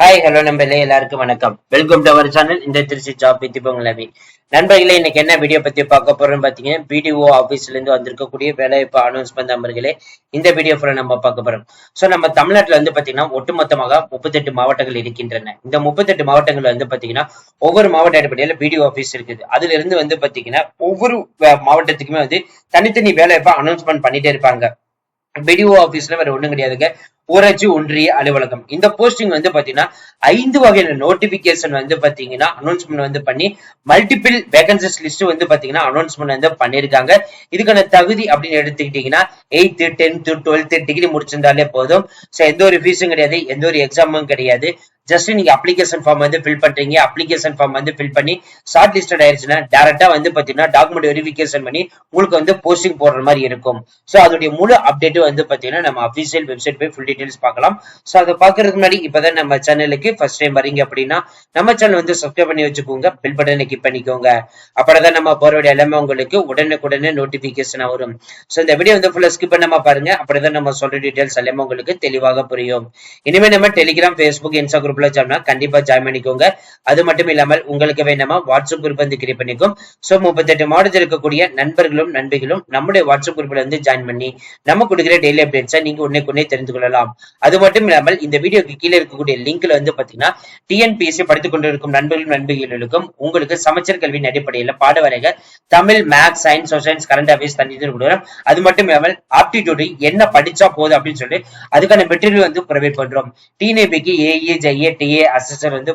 Hi hello நண்பர்களே, எல்லாருக்கும் வணக்கம். Welcome to our channel. இந்த திருச்சி ஜாப் வித் பொங்கலவி நண்பர்களே, இன்னைக்கு என்ன வீடியோ பத்தி பார்க்க போறோம்னு பாத்தீங்கன்னா, பிடிஓ ஆபீஸ்ல இருந்து வந்திருக்கக்கூடிய வேலைவாய்ப்பு அனௌன்ஸ்மெண்ட் நண்பர்களே. இந்த வீடியோ ஃபுல்லா நம்ம பார்க்க போறோம். சோ நம்ம தமிழ்நாட்டுல வந்து பாத்தீங்கன்னா ஒட்டுமொத்தமாக 38 மாவட்டங்கள் இருக்கின்றன. இந்த 38 மாவட்டங்கள் வந்து பாத்தீங்கன்னா ஒவ்வொரு மாவட்ட அடிப்படையில பிடிஓ ஆபீஸ் இருக்குது. அதுல இருந்து வந்து பாத்தீங்கன்னா ஒவ்வொரு மாவட்டத்துக்குமே வந்து தனித்தனி வேலைவாய்ப்பு அனௌன்ஸ்மெண்ட் பண்ணிட்டே இருப்பாங்க. பிடிஓ ஆபீஸ்ல வேற ஒண்ணும் கிடையாதுங்க, ஊராட்சி ஒன்றிய அலுவலகம். இந்த போஸ்டிங் வந்து பாத்தீங்கன்னா 5 வகையான நோட்டிபிகேஷன் வந்து பாத்தீங்கன்னா அனௌன்ஸ்மெண்ட் வந்து பண்ணி மல்டிபிள் வேகன்சிஸ் லிஸ்ட் வந்து பாத்தீங்கன்னா அனௌன்ஸ்மெண்ட் வந்து பண்ணிருக்காங்க. இதுக்கான தகுதி அப்படின்னு எடுத்துக்கிட்டீங்கன்னா 8th 10th 12th டிகிரி முடிச்சிருந்தாலே போதும். சோ எந்த ஒரு ஃபீஸும் கிடையாது, எந்த ஒரு எக்ஸாமும் கிடையாது. ஜஸ்ட் நீங்க அப்ளிகேஷன் ஃபார்ம் வந்து ஃபில் பண்றீங்க. அப்ளிகேஷன் ஃபார்ம் வந்து ஃபில் பண்ணி ஷார்ட் லிஸ்டட் ஆயிருச்சுன்னா டைரக்டா வந்து பாத்தீங்கன்னா டாக்குமெண்ட் வெரிஃபிகேஷன் பண்ணி உங்களுக்கு வந்து போஸ்டிங் போடுற மாதிரி இருக்கும். சோ அதோட முழு அப்டேட் வந்து பாத்தீங்கன்னா நம்ம அபிஷியல் வெப்சைட் போய் ஃபுல் டீடைல்ஸ் பார்க்கலாம். சோ அதை பாக்குறதுக்கு முன்னாடி இப்பதான் நம்ம சேனலுக்கு ஃபர்ஸ்ட் டைம் வரீங்க அப்படின்னா நம்ம சேனல் வந்து சப்ஸ்கிரைப் பண்ணி வச்சுக்கோங்க, பெல் பட்டனை கிளிக் பண்ணிக்கோங்க. அப்பதான் நம்ம போறோட எல்லாமே உங்களுக்கு உடனுக்குடனே நோட்டிபிகேஷன் வரும். சோ இந்த வீடியோ வந்து ஃபுல்லா ஸ்கிப் பண்ணாம பாருங்க, அப்படிதான் நம்ம சொல்ற டீடைல்ஸ் எல்லாமே உங்களுக்கு தெளிவாக புரியும். இனிமே நம்ம டெலிகிராம், ஃபேஸ்புக், இன்ஸ்டாகிராம் கண்டிப்பா ஜாயின் பண்ணிக்கோங்க. அது மட்டும் இல்லாமல் உங்களுக்கு வேணுமா வாட்ஸ்அப் குரூப் வந்து கிரியேட் பண்ணிக்கும். சோ 38 மாவட்டத்தில் இருக்கக்கூடிய நண்பர்களும் நண்பிகளும் நம்முடைய வாட்ஸ்அப் குரூப்ல வந்து ஜாயின் பண்ணி நம்ம கொடுக்கிற டெய்லி அப்டேட்ஸை நீங்க உடனே தெரிந்து கொள்ளலாம். அது மட்டும் இல்லாமல் இந்த வீடியோக்கு கீழே இருக்கக்கூடிய லிங்க்ல வந்து பாத்தீங்கன்னா டிஎன்பிஎஸ்சி படித்துக் கொண்டிருக்கும் நண்பர்களும் நண்பிகளுக்கும் உங்களுக்கு சமச்சீர் கல்வியின் அடிப்படையில் பாட வரைக Tamil, maths, science, social science, current affairs தண்ணி கொடுக்குறோம். அது மட்டும் இல்லாமல் ஆப்டிடியூட் என்ன படிச்சா போதும் அப்படின்னு சொல்லி அதுக்கான மெட்டீரியல் வந்து ப்ரொவைட் பண்றோம். டிஎன்பிக்கு ஏஇ, டிஏ அசிஸ்டன்ட் வந்து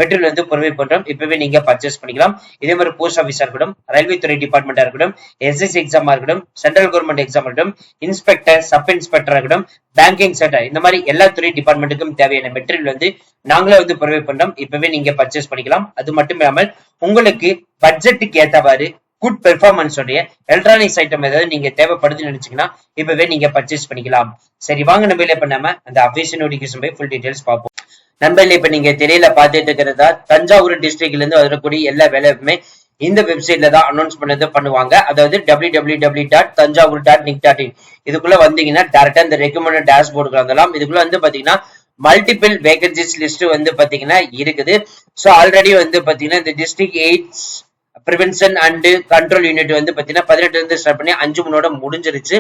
மெட்டீரியல் வந்து ப்ரொவைட் பண்றோம். இப்பவே நீங்க பர்ச்சேஸ் பண்ணிக்கலாம். இதே மாதிரி போஸ்ட் ஆஃபீஸா இருக்கட்டும், ரயில்வே துறை டிபார்ட்மெண்டா இருக்கட்டும், எஸ்எஸ்சி எக்ஸாமா இருக்கட்டும், சென்ட்ரல் கவர்மெண்ட் எக்ஸாம் இருக்கட்டும், இன்ஸ்பெக்டர், சப் இன்ஸ்பெக்டர் இருக்கட்டும், பேங்கிங் செக்டர், இந்த மாதிரி எல்லா துறை டிபார்ட்மெண்ட்டுக்கும் தேவையான மெட்டீரியல் வந்து நாங்களே வந்து ப்ரொவைட் பண்றோம். இப்பவே நீங்க பர்ச்சேஸ் பண்ணிக்கலாம். அது மட்டும் இல்லாமல் உங்களுக்கு பட்ஜெட்டுக்கு ஏற்றவாறு குட் பெர்ஃபார்மன்ஸ் உடைய எலக்ட்ரானிக்ஸ் ஐட்டம் ஏதாவது நீங்க தேவைப்படுதுன்னு நினைச்சீங்கன்னா இப்பவே நீங்க பர்ச்சேஸ் பண்ணிக்கலாம். சரி வாங்க நம்ம இல்ல பண்ணாம அந்த அபிஷியல் நோட்டிபிகேஷன் போய் ஃபுல் டீடைல்ஸ் பார்ப்போம். நண்பர்களே, இப்ப நீங்க தெரியல பாத்துட்டு இருக்கிறதா தஞ்சாவூர் டிஸ்ட்ரிக்ட்ல இருந்து வரக்கூடிய எல்லா வேலையுமே இந்த வெப்சைட்ல தான் அனௌன்ஸ் பண்ணது பண்ணுவாங்க. அதாவது www.tanjavur.nic.in இதுக்குள்ள வந்தீங்கன்னா டைரக்டா இந்த ரெக்கமெண்டட் டேஷ்போர்டுக்கு வந்துடலாம். இதுக்குள்ள வந்து பாத்தீங்கன்னா மல்டிபிள் வேகன்சிஸ் லிஸ்ட் வந்து பாத்தீங்கன்னா இருக்குது. சோ ஆல்ரெடி வந்து பாத்தீங்கன்னா இந்த district AIDS prevention and control unit வந்து பாத்தீங்கன்னா 18 இருந்து ஸ்டார்ட் பண்ணி 5 முடிஞ்சிருச்சு.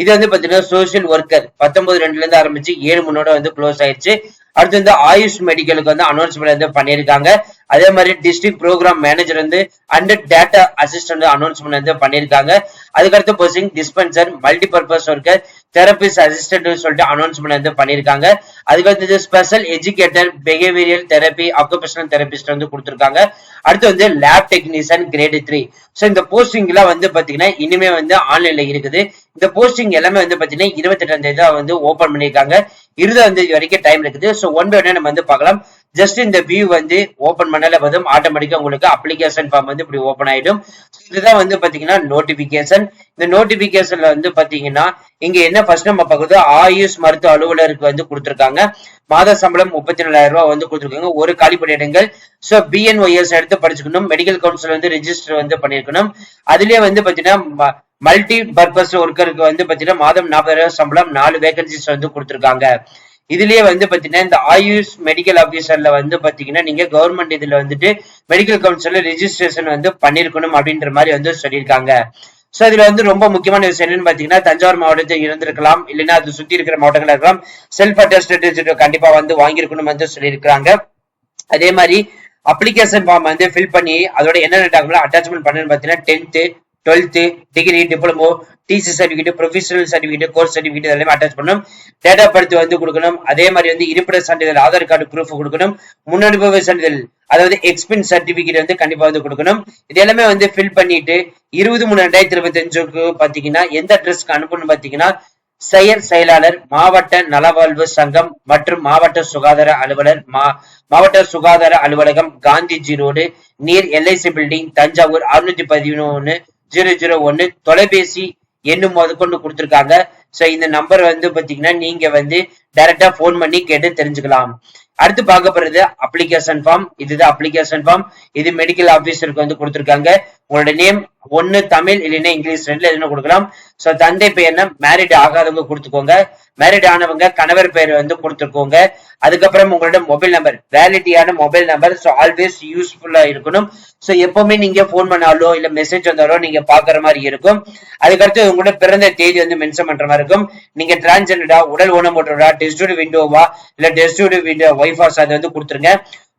இது வந்து பாத்தீங்கன்னா சோசியல் ஒர்க்கர் 19/2 இருந்து ஆரம்பிச்சு 7 வந்து க்ளோஸ் ஆயிடுச்சு. அடுத்து வந்து ஆயுஷ் மெடிக்கலுக்கு வந்து அனௌன்ஸ்மெண்ட் வந்து பண்ணிருக்காங்க. அதே மாதிரி டிஸ்ட்ரிக்ட் ப்ரோக்ராம் மேனேஜர் வந்து அண்ட் டேட்டா அசிஸ்டன்ட் அனௌன்ஸ்மெண்ட் வந்து பண்ணிருக்காங்க. அதுக்கடுத்து posting dispenser, multipurpose worker, therapist assistant சொல்லிட்டு அனௌன்ஸ்மெண்ட் வந்து பண்ணிருக்காங்க. அதுக்கடுத்து special educator, behavioural therapy, occupational therapist வந்து கொடுத்திருக்காங்க. அடுத்து வந்து லேப் டெக்னீஷியன் கிரேட் 3. சோ இந்த போஸ்டிங் எல்லாம் வந்து பாத்தீங்கன்னா இனிமே வந்து ஆன்லைன்ல இருக்குது. இந்த போஸ்டிங் எல்லாமே வந்து பாத்தீங்கன்னா 28ஆம் தேதி வந்து ஓபன் பண்ணிருக்காங்க. 20ஆம் தேதி வரைக்கும் டைம் இருக்குது. சோ ஒன் பை ஒன் நம்ம வந்து பார்க்கலாம். ஜஸ்ட் இந்த வியூ வந்து ஓபன் பண்ணாலே போதும், ஆட்டோமேட்டிக்கா உங்களுக்கு அப்ளிகேஷன் ஃபார்ம் வந்து இப்படி ஓபன் ஆயிடும். இதுதான் வந்து பாத்தீங்கன்னா நோட்டிபிகேஷன். இந்த நோட்டிபிகேஷன்ல வந்து பாத்தீங்கன்னா இங்க என்ன ஃபர்ஸ்ட் நம்ம பார்க்குறது ஆயுஷ் மருத்துவ அலுவலருக்கு வந்து கொடுத்திருக்காங்க. மாத சம்பளம் 34,000 ரூபாய் வந்து கொடுத்திருக்காங்க. ஒரு காலிப்பணி இடங்கள். சோ பிஎன்ஒஎஸ் எடுத்து படிச்சுக்கணும். மெடிக்கல் கவுன்சில் வந்து ரெஜிஸ்டர் வந்து பண்ணிருக்கணும். அதுலயே வந்து பாத்தீங்கன்னா மல்டி பர்பஸ் ஒர்க்கருக்கு வந்து பாத்தீங்கன்னா மாதம் 40,000 சம்பளம், 4 வேகன்சிஸ் வந்து கொடுத்திருக்காங்க. இதுலயே வந்து பாத்தீங்கன்னா இந்த ஆயுஷ் மெடிக்கல் ஆபீசர்ல வந்து பாத்தீங்கன்னா நீங்க கவர்மெண்ட் இதுல வந்துட்டு மெடிக்கல் கவுன்சில்ல ரெஜிஸ்ட்ரேஷன் வந்து பண்ணிருக்கணும் அப்படின்ற மாதிரி வந்து சொல்லியிருக்காங்க. சோ இதுல வந்து ரொம்ப முக்கியமான விஷயம் என்னன்னு பாத்தீங்கன்னா தஞ்சாவூர் மாவட்டத்தில் இருந்திருக்கலாம், இல்லைன்னா அது சுத்தி இருக்கிற மாவட்டங்கள் இருக்கலாம். செல்ஃப் அட்டஸ்டேட் கண்டிப்பா வந்து வாங்கியிருக்கணும் வந்து சொல்லியிருக்காங்க. அதே மாதிரி அப்ளிகேஷன் ஃபார்ம் வந்து ஃபில் பண்ணி அதோட என்னென்ன டாக்குமெண்ட் அட்டாச்மெண்ட் பண்ணுன்னு பாத்தீங்கன்னா 10th 12th degree, diploma, TC certificate, professional certificate, course certificate எல்லாமே அட்டாச் பண்ணணும். டேட்டா பர்த் வந்து கொடுக்கணும். அதே மாதிரி வந்து இருப்பிட சான்றிதழ், ஆதார் கார்டு ப்ரூஃப் கொடுக்கணும். முன்னனுபவ சான்றிதழ் அதாவது எக்ஸ்பீரியன்ஸ் சர்டிபிகேட் வந்து கண்டிப்பா வந்து கொடுக்கணும். இது எல்லாமே வந்து ஃபில் பண்ணிட்டு 20/3/2025க்கு பாத்தீங்கன்னா எந்த அட்ரஸ்க்கு அனுப்பணும்னு பாத்தீங்கன்னா செயலாளர், மாவட்ட நலவாழ்வு சங்கம் மற்றும் மாவட்ட சுகாதார அலுவலர், மாவட்ட சுகாதார அலுவலகம், Gandhiji road, near LIC building, Thanjavur 611-001 தொலைபேசி எண்ணும் கொண்டு கொடுத்திருக்காங்க. சோ இந்த நம்பர் வந்து பாத்தீங்கன்னா நீங்க வந்து டைரக்டா போன் பண்ணி கேட்டு தெரிஞ்சுக்கலாம். அடுத்து பார்க்க போறது அப்ளிகேஷன் ஃபார்ம். இதுதான் அப்ளிகேஷன் ஃபார்ம். இது மெடிக்கல் ஆபீசருக்கு வந்து கொடுத்திருக்காங்க. உங்களோட நேம் ஒன்னு தமிழ் இல்லைன்னா இங்கிலீஷ் ரெண்டுல எதுனா கொடுக்கலாம். சோ தந்தை பெயர்னா மேரிட் ஆகாதவங்க கொடுத்துக்கோங்க, மேரிட் ஆனவங்க கணவர் பெயர் வந்து கொடுத்துக்கோங்க. அதுக்கப்புறம் உங்களோட மொபைல் நம்பர் வேலிடியான மொபைல் நம்பர், ஸோ ஆல்வேஸ் யூஸ்ஃபுல்லா இருக்கணும். ஸோ எப்பவுமே நீங்க போன் பண்ணாலோ இல்ல மெசேஜ் வந்தாலோ நீங்க பாக்குற மாதிரி இருக்கும். அதுக்கடுத்து உங்களோட பிறந்த தேதி வந்து மென்ஷன் பண்ற மாதிரி இருக்கும். நீங்க டிரான்ஸ்ஜெண்டரா, உடல் ஊனமுற்றவரா, டெஸ்ட் விண்டோவா இல்ல டெஸ்ட் விண்டோ ஒய்ஃபாஸ் அதை வந்து கொடுத்துருங்க.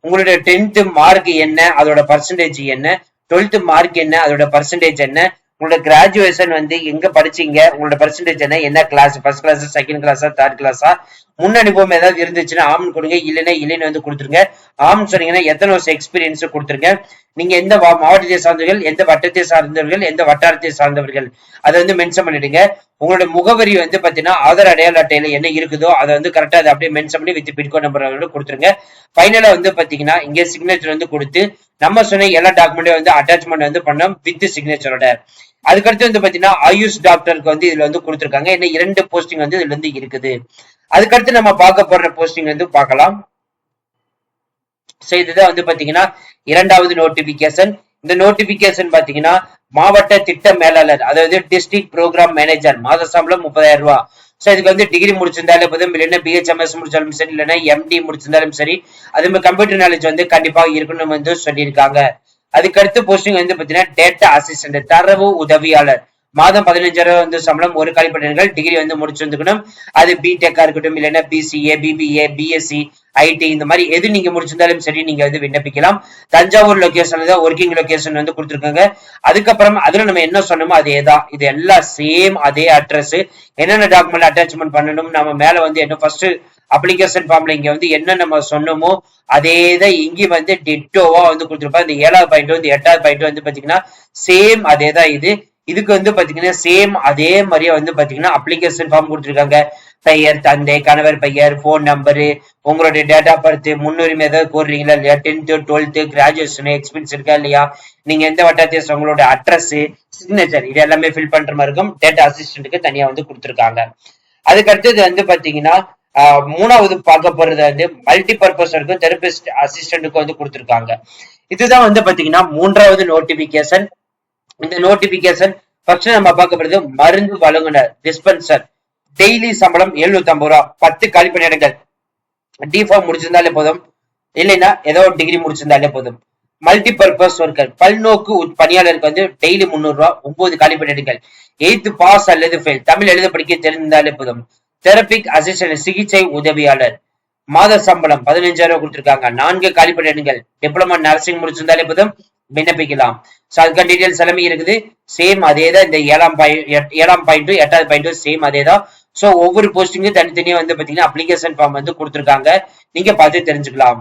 உங்களுடைய 10th மார்க் என்ன, அதோட பர்சன்டேஜ் என்ன, 12th மார்க் என்ன, அதோட பர்சன்டேஜ் என்ன, உங்களோட கிராஜுவேஷன் வந்து எங்க படிச்சீங்க, உங்களோட பர்சன்டேஜ் என்ன கிளாஸ், ஃபர்ஸ்ட் கிளாஸ், செகண்ட் கிளாஸா, தேர்ட் கிளாஸா, முன் அனுபவம் ஏதாவது இருந்துச்சுன்னா ஆம்னு கொடுங்க, இல்லைன்னு வந்து கொடுத்துருங்க. ஆம் சொன்னீங்கன்னா எத்தனை வருஷம் எக்ஸ்பீரியன்ஸ் கொடுத்துருங்க. நீங்க எந்த மாவட்டத்தை சார்ந்தவர்கள், எந்த வட்டத்தை சார்ந்தவர்கள், எந்த வட்டாரத்தை சார்ந்தவர்கள் அதை வந்து மென்ஷன் பண்ணிடுங்க. உங்களோட முகவரி வந்து பாத்தீங்கன்னா ஆதார் அடையாள அட்டையில என்ன இருக்குதோ அதை வந்து கரெக்டா அதை அப்படியே மென்ஷன் பண்ணி வித் பின்கோட் நம்பர் கொடுத்துருங்க. ஃபைனலா வந்து பாத்தீங்கன்னா இங்க சிக்னேச்சர் வந்து கொடுத்து நம்ம சொன்ன எல்லா டாக்குமெண்ட்டையும் வந்து அட்டாச்மெண்ட் வந்து பண்ணோம் வித் சிக்னேச்சரோட. அதுக்கடுத்து வந்து பாத்தீங்கன்னா ஆயுஷ் டாக்டருக்கு வந்து இதுல வந்து கொடுத்துருக்காங்க. என்ன 2 போஸ்டிங் வந்து இதுல இருந்து இருக்குது. அதுக்கடுத்து நம்ம பார்க்க போற போஸ்டிங் வந்து பார்க்கலாம். இதுதான் வந்து பாத்தீங்கன்னா 2வது நோட்டிபிகேஷன். இந்த நோட்டிபிகேஷன் பாத்தீங்கன்னா மாவட்ட திட்ட மேலாளர், அதாவது டிஸ்ட்ரிக்ட் ப்ரோக்ராம் மேனேஜர், மாத சம்பளம் 30,000 ரூபாய். சோ இதுக்கு வந்து டிகிரி முடிச்சிருந்தாலும் போதும், இல்லைன்னா BHMS முடிச்சாலும் சரி, இல்லைன்னா MD முடிச்சிருந்தாலும் சரி, அதே மாதிரி கம்ப்யூட்டர் நாலேஜ் வந்து கண்டிப்பா இருக்கணும் வந்து சொல்லியிருக்காங்க. அதுக்கடுத்து போஸ்டிங் வந்து பாத்தீங்கன்னா டேட்டா அசிஸ்டன்ட், தரவு உதவியாளர், மாதம் 15,000 வந்து சம்பளம், ஒரு காலிப்பட்டங்கள், டிகிரி வந்து முடிச்சிருந்துக்கணும். அது பிடெக்கா இருக்கட்டும், இல்லைன்னா BCA, BBA, BSc, IT இந்த மாதிரி எது நீங்க முடிச்சிருந்தாலும் சரி நீங்க வந்து விண்ணப்பிக்கலாம். தஞ்சாவூர் லொகேஷன்ல தான் ஒர்க்கிங் லொகேஷன் வந்து கொடுத்துருக்காங்க. அதுக்கப்புறம் அதுல நம்ம என்ன சொன்னோமோ அதே தான், இது எல்லாம் சேம் அதே அட்ரஸ். என்னென்ன டாக்குமெண்ட் அட்டாச்மெண்ட் பண்ணணும், நம்ம மேல வந்து என்ன ஃபர்ஸ்ட் அப்ளிகேஷன் ஃபார்ம்ல இங்க வந்து என்ன நம்ம சொன்னோமோ அதே தான் இங்க வந்து டிட்டோவா வந்து கொடுத்துருப்பாங்க. இந்த 7வது பாயிண்ட் வந்து 8வது பாயிண்ட் வந்து பாத்தீங்கன்னா சேம் அதே தான். இதுக்கு வந்து பாத்தீங்கன்னா சேம் அதே மாதிரியே வந்து பாத்தீங்கன்னா அப்ளிகேஷன் ஃபார்ம் கொடுத்துருக்காங்க. பெயர், தந்தை, கணவர் பெயர், போன் நம்பரு, உங்களுடைய டேட் ஆஃப் பர்த், முன்னுரிமை ஏதாவது கோர்றீங்களா இல்லையா, 10th 12th கிராஜுவேஷன் எக்ஸ்பீரியன்ஸ் இருக்கா இல்லையா, நீங்க எந்த வட்டாரத்தை, உங்களோட அட்ரஸ், சிக்னேச்சர், இது எல்லாமே ஃபில் பண்ற மாதிரி இருக்கும். டேட்டா அசிஸ்டன்ட்டுக்கு தனியா வந்து கொடுத்துருக்காங்க. அதுக்கு அடுத்தது வந்து பாத்தீங்கன்னா 3வது பார்க்க போறது வந்து மல்டி பர்பஸ் இருக்கும், தெரபிஸ்ட் அசிஸ்டன்ட்டுக்கு வந்து கொடுத்துருக்காங்க. இதுதான் வந்து பாத்தீங்கன்னா 3வது நோட்டிபிகேஷன். இந்த நோட்டிபிகேஷன் ஃபர்ஸ்ட் நம்ம பார்க்க போறது மருந்து வழங்குனர், டிஸ்பென்சர், டெய்லி சம்பளம் 750 ரூபாய், 10 காலி பணியிடங்கள், டிஃபார்ம் முடிச்சிருந்தாலே போதும், இல்லைன்னா ஏதோ ஒரு டிகிரி முடிச்சிருந்தாலே போதும். மல்டி பர்பஸ் ஒர்க்கர், பல்நோக்கு பணியாளருக்கு வந்து டெய்லி 300 ரூபாய், 9 காலி பணியிடங்கள், 8th பாஸ் அல்லது ஃபெயில், தமிழ் எழுத படிக்க தெரிந்தாலே போதும். தெரபிக் அசிஸ்டன்ட், சிகிச்சை உதவியாளர், மாத சம்பளம் 15,000 கொடுத்திருக்காங்க, 4 காலி பணியிடங்கள், டிப்ளமா நர்சிங் முடிச்சிருந்தாலே போதும், விண்ணப்பிக்கலாம். சோ அதுக்கான டீடைல்ஸ் எல்லாமே இருக்குது. சேம் அதே தான். இந்த 7ஆம் பாயிண்ட் 8வது பாயிண்ட் சேம் அதே தான். சோ ஒவ்வொரு போஸ்டிங்கும் தனித்தனியா வந்து பாத்தீங்கன்னா அப்ளிகேஷன் ஃபார்ம் வந்து கொடுத்துருக்காங்க, நீங்க பார்த்து தெரிஞ்சுக்கலாம்.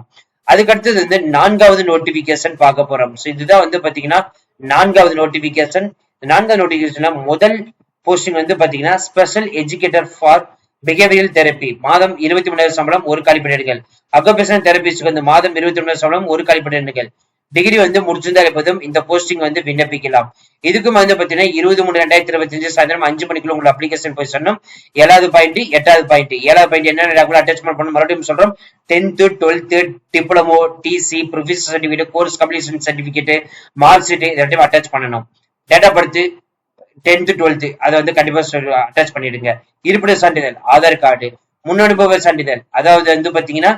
அதுக்கடுத்தது வந்து 4வது நோட்டிபிகேஷன் பார்க்க போறோம். சோ இதுதான் வந்து பாத்தீங்கன்னா 4வது நோட்டிபிகேஷன். 4வது நோட்டிபிகேஷன்ல முதல் போஸ்டிங் வந்து பாத்தீங்கன்னா special educator for behavioural therapy, மாதம் 23,000 சம்பளம், ஒரு காலி பணியிடங்கள். அக்குபேஷனல் தெரபிஸ்டுக்கு வந்து மாதம் 23,000 சம்பளம், ஒரு காலி பணியிடங்கள், டிகிரி வந்து முடிச்சிருந்தாலே போதும் இந்த போஸ்டிங் வந்து விண்ணப்பிக்கலாம். இதுக்கும் வந்து பாத்தீங்கன்னா 20/3/2025 சாயந்தரம் 5 மணிக்குள்ள உங்களோட அப்ளிகேஷன் போய் சொன்னோம். 7வது பாயிண்ட் 8வது பாயிண்ட். 7வது பாயிண்ட் என்ன டாக்குமெண்ட் அட்டாச்மெண்ட் பண்ணணும் மறுபடியும் சொல்றோம். 10th 12th diploma, TC, professional certificate, course completion certificate, mark sheet இதெல்லாம் அட்டாச் பண்ணணும். டேட்டா பர்த் 10th 12th அதை வந்து கண்டிப்பா அட்டாச் பண்ணிடுங்க. இருப்பிட சான்றிதழ், ஆதார் கார்டு, முன் அனுபவ சான்றிதழ், அதாவது வந்து பாத்தீங்கன்னா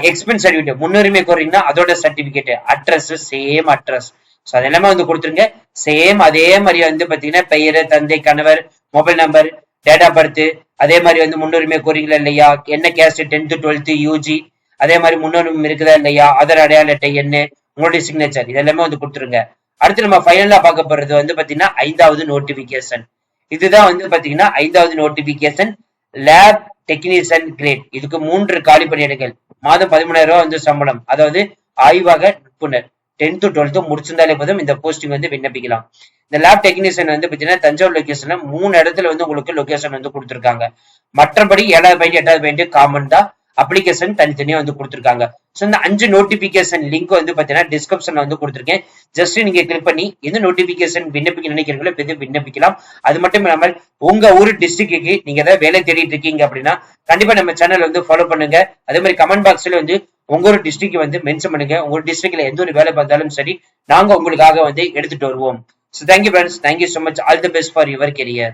எக்ஸ்பென்ஸ் சர்டிபிகேட், முன்னுரிமை கோரிங்கன்னா அதோட certificate, address same address. So அதெல்லாமே வந்து கொடுத்துருங்க. சேம் அதே மாதிரி வந்து பாத்தீங்கன்னா பெயர், தந்தை, கணவர், mobile number, date of birth, அதே மாதிரி வந்து முன்னுரிமை கோரிங்களா இல்லையா, என்ன கேஸ்ட், 10th 12th UG, அதே மாதிரி முன்னுரிமை இருக்குதா இல்லையா, ஆதார் அடையாள அட்டை என்ன, உங்களுடைய சிக்னேச்சர் இதெல்லாமே வந்து கொடுத்துருங்க. அடுத்து நம்ம ஃபைனலா பார்க்க போறது வந்து பாத்தீங்கன்னா 5வது நோட்டிபிகேஷன். இதுதான் வந்து பாத்தீங்கன்னா 5வது நோட்டிபிகேஷன், லேப் டெக்னீஷியன் கிரேட். இதுக்கு 3 காலி பணியிடங்கள், மாதம் 13,000 ரூபாய் வந்து சம்பளம், அதாவது ஆய்வக நிபுணர், 10th 12th முடிச்சிருந்தாலே போதும் இந்த போஸ்டிங் வந்து விண்ணப்பிக்கலாம். இந்த லேப் டெக்னீஷியன் வந்து பாத்தீங்கன்னா தஞ்சாவூர் லொகேஷன்ல 3 இடத்துல வந்து உங்களுக்கு லொகேஷன் வந்து கொடுத்துருக்காங்க. மற்றபடி 7வது பாயிண்ட் 8வது பாயிண்ட் காமன் தான். அப்ளிகேஷன் தனித்தனியா வந்து கொடுத்துருக்காங்க. ஸோ இந்த 5 நோட்டிபிகேஷன் லிங்க் வந்து பாத்தீங்கன்னா டிஸ்கிரிப்ஷன்ல வந்து கொடுத்துருக்கேன். ஜஸ்ட் நீங்க கிளிக் பண்ணி எந்த நோட்டிபிகேஷன் விண்ணப்பிக்க நினைக்கிறீங்களோ விண்ணப்பிக்கலாம். அது மட்டும் இல்லாமல் உங்க ஊர் டிஸ்ட்ரிக்ட்டுக்கு நீங்க ஏதாவது வேலை தேடிட்டு இருக்கீங்க அப்படின்னா கண்டிப்பா நம்ம சேனல் வந்து ஃபாலோ பண்ணுங்க. அதே மாதிரி கமெண்ட் பாக்ஸ்ல வந்து உங்க ஒரு டிஸ்ட்ரிக்ட் வந்து மென்ஷன் பண்ணுங்க. உங்க டிஸ்ட்ரிக்ட்ல எந்த ஒரு வேலை பார்த்தாலும் சரி நாங்க உங்களுக்காக வந்து எடுத்துட்டு வருவோம். So thank you friends. Thank you so much. All the best for your career.